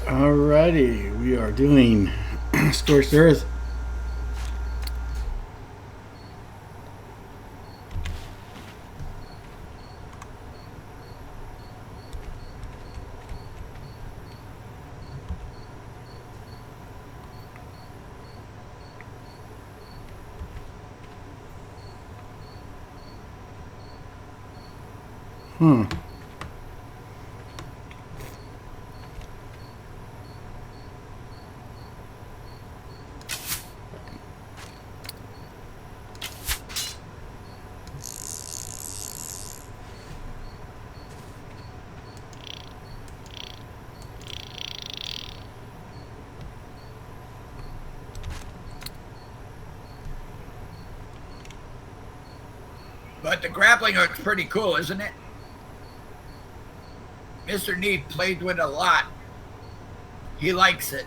Alrighty, we are doing Scorched Earth. Hmm. But the grappling hook's pretty cool, isn't it? Mr. Neat played with it a lot. He likes it.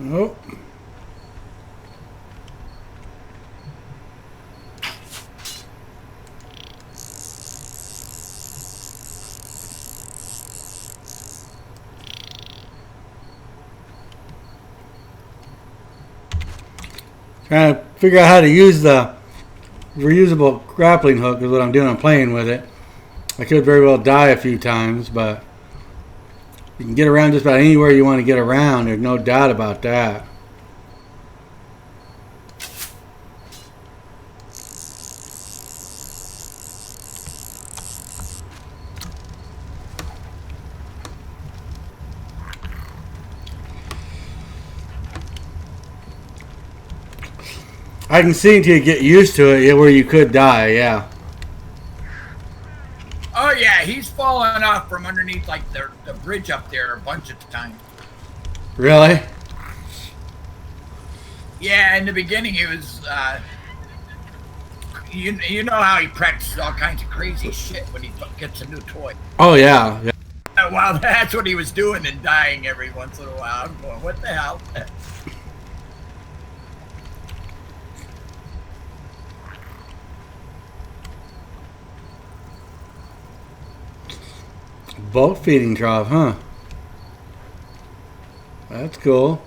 Oh. Trying to figure out how to use the reusable grappling hook is what I'm doing. I'm playing with it. I could very well die a few times, but you can get around just about anywhere you want to get around. There's no doubt about that. I can see until you get used to it where you could die, yeah. Oh yeah, he's fallen off from underneath like the bridge up there a bunch of times. Really? Yeah, in the beginning he was you know how he practices all kinds of crazy shit when he gets a new toy. Oh, yeah. Yeah. Well, that's what he was doing and dying every once in a while. I'm going, what the hell? Boat feeding trough, huh? That's cool.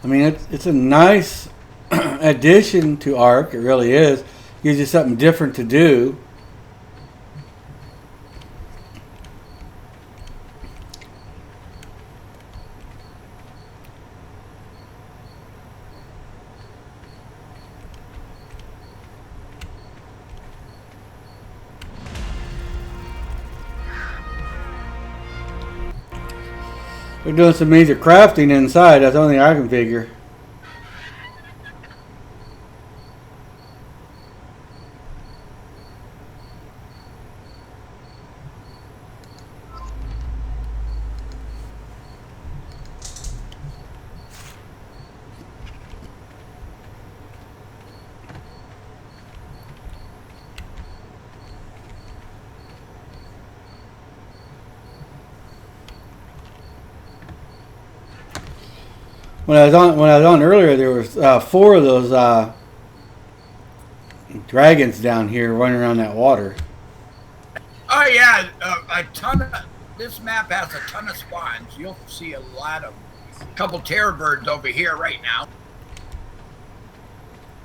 I mean, it's a nice addition to Ark. It really is. Gives you something different to do. They're doing some major crafting inside. That's the only thing I can figure. When I was on earlier, there was 4 of those dragons down here running around that water. Oh yeah, a ton of this map has a ton of spawns. You'll see a lot of couple terror birds over here right now.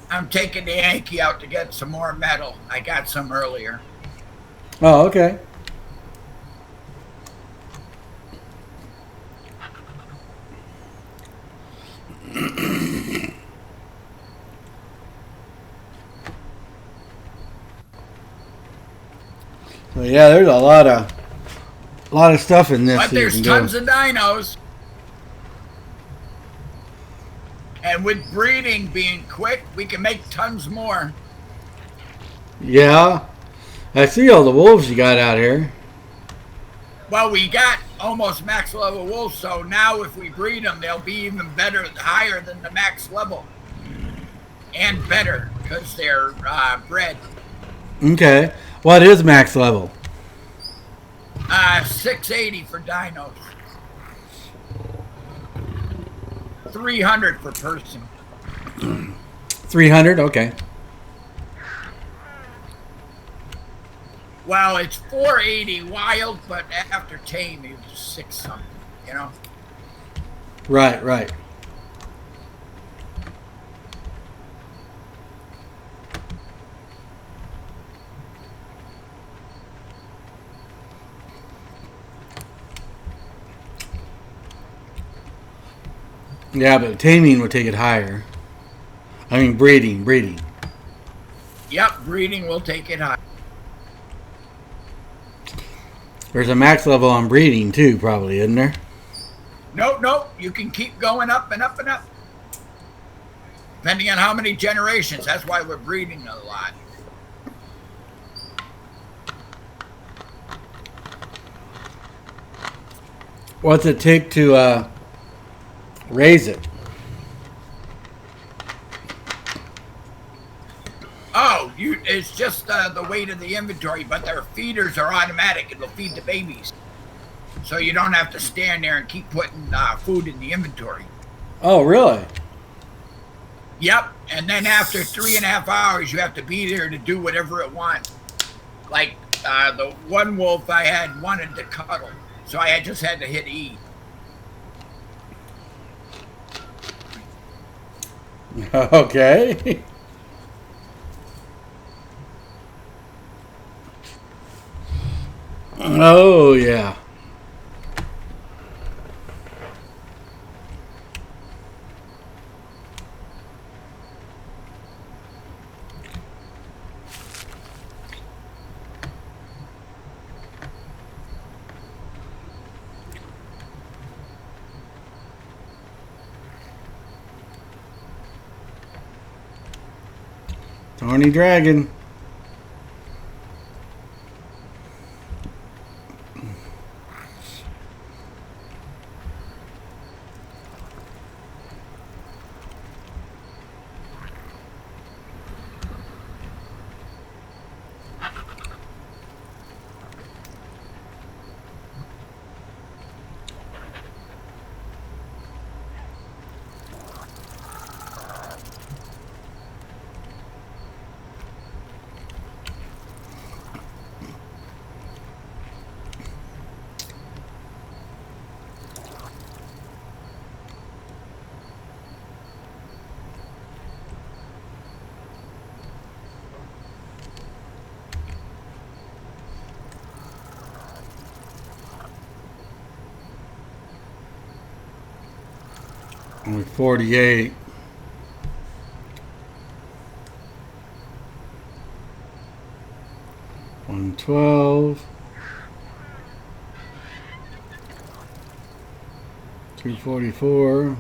I'm taking the Yankee out to get some more metal. I got some earlier. Oh, okay. So yeah, there's a lot of stuff in this. But there's tons of dinos. And with breeding being quick, we can make tons more. Yeah. I see all the wolves you got out here. Well, we got almost max level wolves, so now if we breed them, they'll be even better, higher than the max level. And better, because they're bred. Okay. What is max level? 680 for dinos. 300 per person. 300? Okay. Well, it's 480 wild, but after tame, it's 6 something, you know? Right, right. Yeah, but taming would take it higher. I mean, breeding. Yep, breeding will take it high. There's a max level on breeding too, probably, isn't there? Nope. You can keep going up and up and up. Depending on how many generations. That's why we're breeding a lot. What's it take to raise it? Oh, it's just the weight of the inventory, but their feeders are automatic. It'll feed the babies. So you don't have to stand there and keep putting food in the inventory. Oh, really? Yep. And then after 3.5 hours, you have to be there to do whatever it wants. Like the one wolf I had wanted to cuddle. So I just had to hit E. Okay. Oh, yeah. Thorny dragon. Only 48. $112. 244.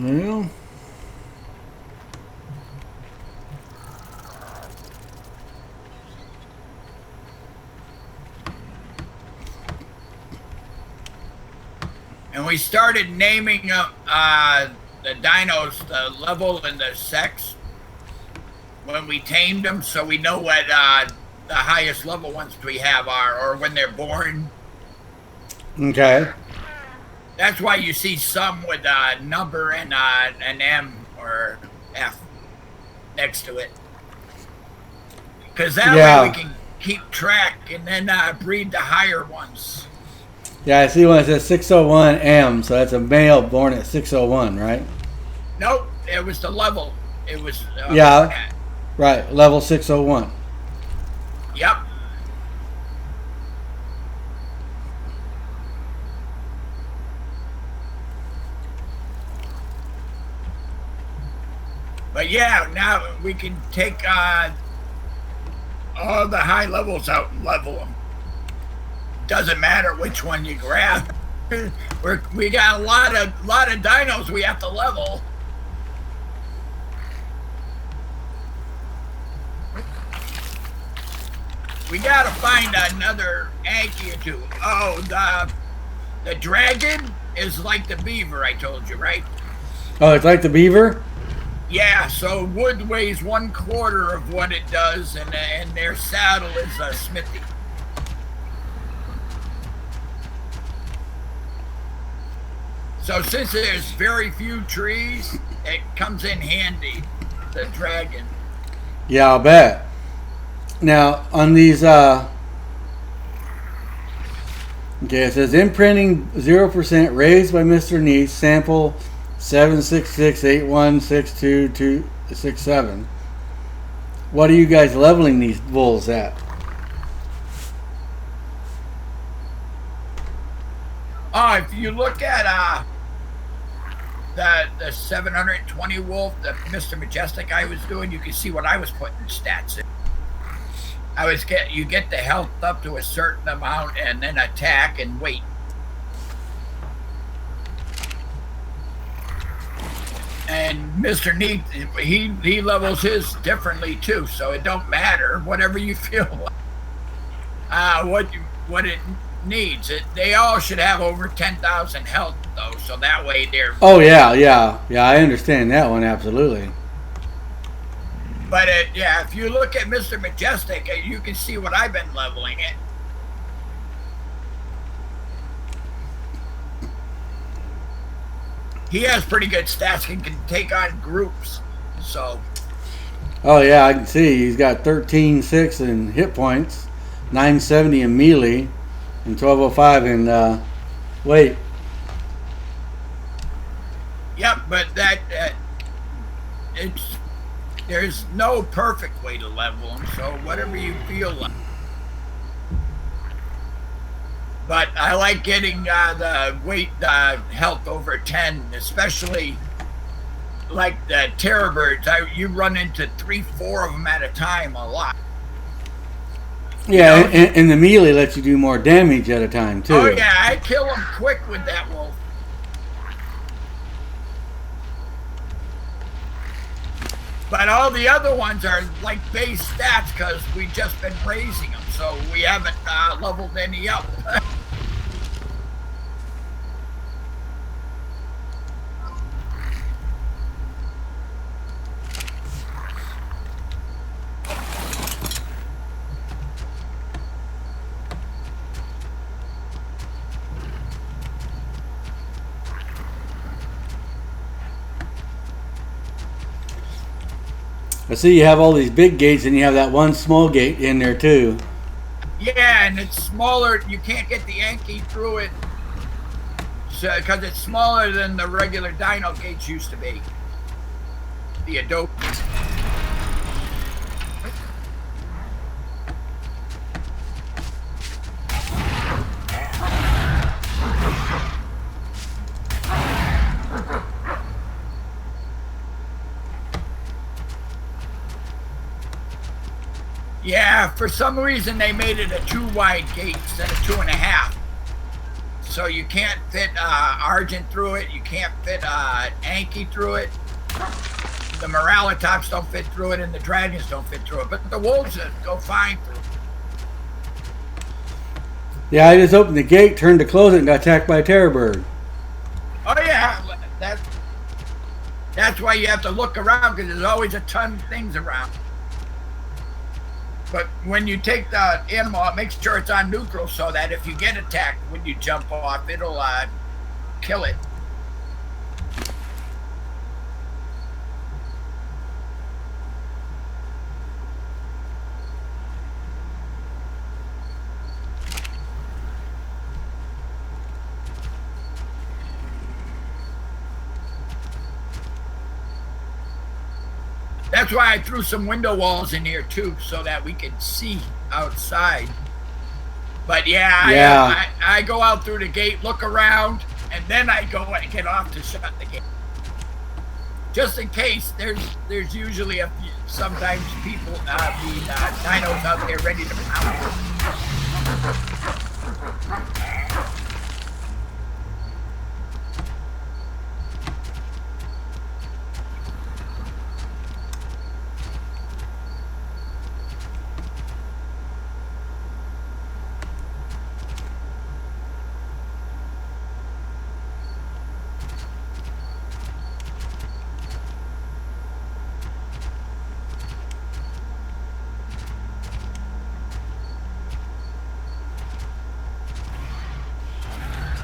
Well, And we started naming the dinos, the level and the sex, when we tamed them, so we know what the highest level ones we have are, or when they're born. okay. That's why you see some with a number and an M or F next to it. Because that way we can keep track and then breed the higher ones. Yeah, I see one that says 601M, so that's a male born at 601, right? Nope, it was the level. It was Yeah, right. Level 601. Yep. But yeah, now we can take all the high levels out and level them. Doesn't matter which one you grab. We got a lot of dinos we have to level. We gotta find another Anki or two. Oh, the dragon is like the beaver I told you, right? Oh, it's like the beaver? Yeah, so wood weighs 1/4 of what it does, and their saddle is a smithy. So since there's very few trees, it comes in handy, the dragon. Yeah, I'll bet. Now, on these, okay, it says imprinting 0% raised by Mr. Neath, sample 766816267. What are you guys leveling these bulls at? Oh, if you look at the 720 wolf, the Mr. Majestic I was doing, you can see what I was putting stats in. You get the health up to a certain amount and then attack and wait. And Mr. Neat, he levels his differently too, so it don't matter whatever you feel what it needs. They all should have over 10,000 health though, so that way they're. Oh yeah. I understand that one absolutely. But yeah, if you look at Mr. Majestic, you can see what I've been leveling it. He has pretty good stats. He can take on groups. So. Oh yeah, I can see he's got 13.6 in hit points, 970 in melee, and 1205 in weight. Yep, but there's no perfect way to level them. So whatever you feel like. But I like getting the weight health over 10, especially like the terror birds. You run into 3-4 of them at a time a lot. Yeah, and the melee lets you do more damage at a time too. Oh yeah, I kill them quick with that wolf. But all the other ones are like base stats because we just been raising them, so we haven't leveled any up. I see you have all these big gates and you have that one small gate in there too. Yeah, and it's smaller. You can't get the Yankee through it because it's smaller than the regular dino gates used to be. The Adobe. Yeah, for some reason they made it a 2-wide gate instead of 2.5. So you can't fit Argent through it. You can't fit Anki through it. The Moralitops don't fit through it, and the Dragons don't fit through it. But the Wolves go fine through it. Yeah, I just opened the gate, turned to close it, and got attacked by a terror bird. Oh yeah, that's why you have to look around because there's always a ton of things around. But when you take the animal out, make sure it's on neutral so that if you get attacked when you jump off, it'll kill it. That's why I threw some window walls in here too, so that we could see outside. But yeah, I go out through the gate, look around, and then I go and get off to shut the gate. Just in case, there's usually sometimes people, dinos out there ready to pounce.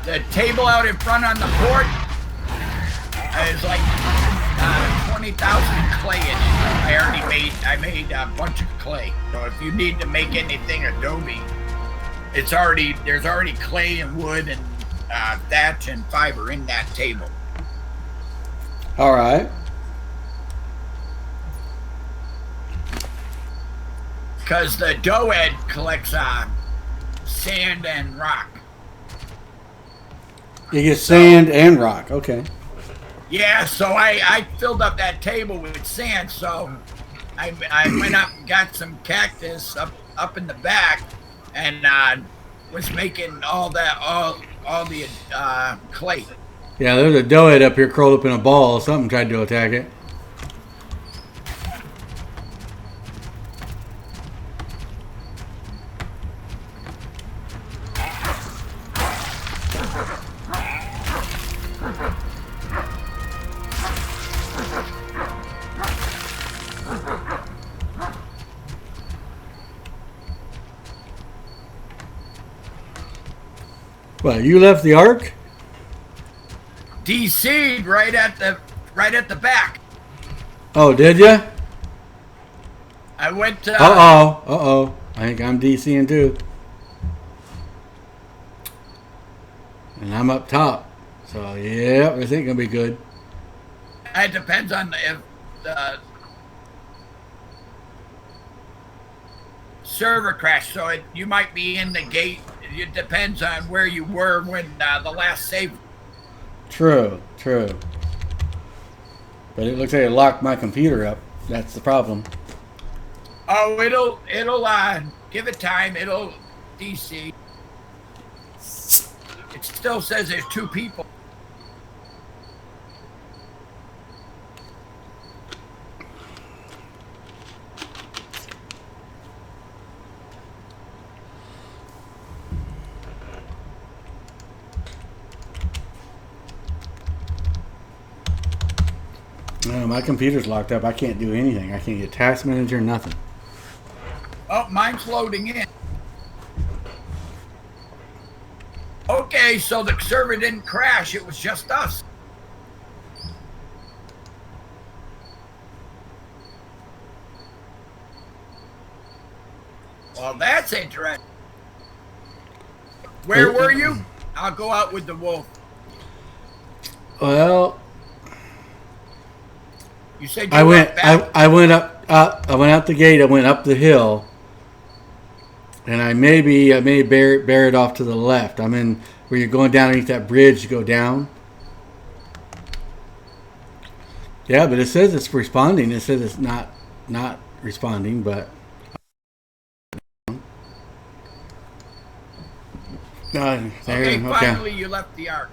The table out in front on the port is like 20,000 clay in it. I made a bunch of clay. So if you need to make anything adobe, there's already clay and wood and thatch and fiber in that table. All right. Because the doed collects sand and rock. You get sand and rock. Okay. Yeah, so I filled up that table with sand. So I went up and got some cactus up in the back, and was making all the clay. Yeah, there's a doehead up here curled up in a ball. Something tried to attack it. What, you left the ark? DC'd right at the back. Oh, did you? I went to. Uh-oh. I think I'm DCing too. And I'm up top. So, yeah, this ain't going to be good. It depends on if the server crashed. So you might be in the gate. It depends on where you were when the last save. True. But it looks like it locked my computer up. That's the problem. Oh, it'll give it time. It'll DC. It still says there's 2 people. No, my computer's locked up. I can't do anything. I can't get task manager, nothing. Oh, mine's loading in. Okay, so the server didn't crash. It was just us. Well, that's interesting. Where were you? I'll go out with the wolf. Well, you said I went up. I went out the gate. I went up the hill, and I may bear it off to the left. I'm in where you're going down underneath that bridge to go down. Yeah, but it says it's responding. It says it's not responding, but. Okay, finally you left the ark.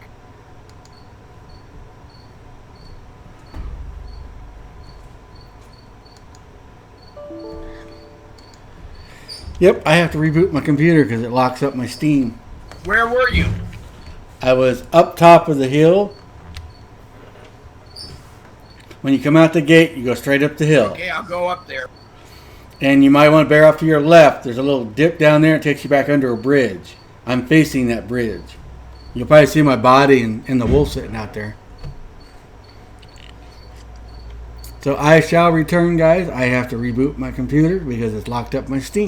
Yep, I have to reboot my computer because it locks up my Steam. Where were you? I was up top of the hill. When you come out the gate, you go straight up the hill. Okay, I'll go up there. And you might want to bear off to your left. There's a little dip down there. It takes you back under a bridge. I'm facing that bridge. You'll probably see my body and the wolf sitting out there. So I shall return, guys. I have to reboot my computer because it's locked up my Steam.